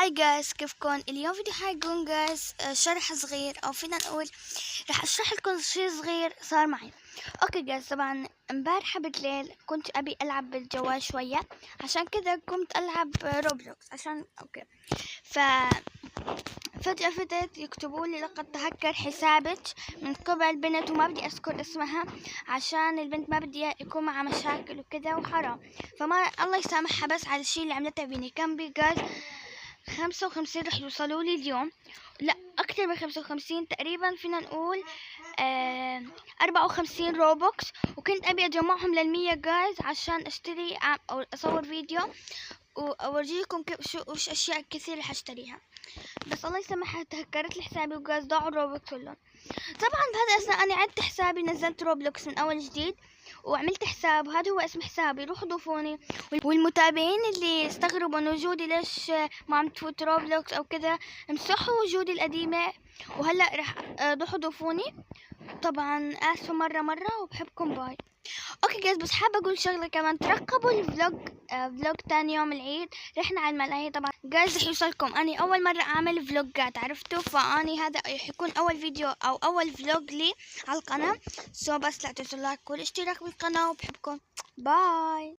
هاي جايز، كيفكن؟ اليوم فيديو حيكون جايز شرح صغير، او فينا نقول رح اشرح لكم شي صغير صار معي. اوكي جايز، طبعا امبارحة بالليل كنت ابي العب بالجوال شوية، عشان كذا قمت العب روبلوكس عشان اوكي. فجأة فتت يكتبوا لي لقد تهكر حسابك من قبل بنت، وما بدي اذكر اسمها عشان البنت ما بدي يكون معها مشاكل وكذا وحرام. فما الله يسامحها بس على الشيء اللي عملته فيني. كان بجاز 55 رح يوصلوا لي اليوم، لا اكثر من 55 تقريبا، فينا نقول 54 روبوكس. وكنت ابي اجمعهم لل100 جايز عشان اشتري او اصور فيديو واورجيكم كيف وش اشياء كثير رح اشتريها. بس الله يسامحها تهكرت لي حسابي وجايز ضاعوا الروبوكس كلهم. طبعا بهذا الاثناء انا عدت حسابي، نزلت روبلوكس من اول جديد وعملت حساب، هذا هو اسم حسابي، روحوا ضيفوني. والمتابعين اللي استغربوا من وجودي ليش ما عم تفوت روبلوكس او كذا، امسحوا وجودي القديمة وهلا رح روحوا ضيفوني. طبعا اسفة مرة وبحبكم، باي. اوكي جايز، بس حابة اقول شغلة كمان، ترقبوا الفلوج، فلوج تاني يوم العيد رحنا على الملاهي. طبعا جايز رح يوصلكم، اني اول مرة اعمل فلوجات، عرفتوا؟ فاني هذا رح يكون اول فيديو او اول فلوج لي على القناة. بس لا تنسوا اللايك والاشتراك بالقناة، وبحبكم، باي.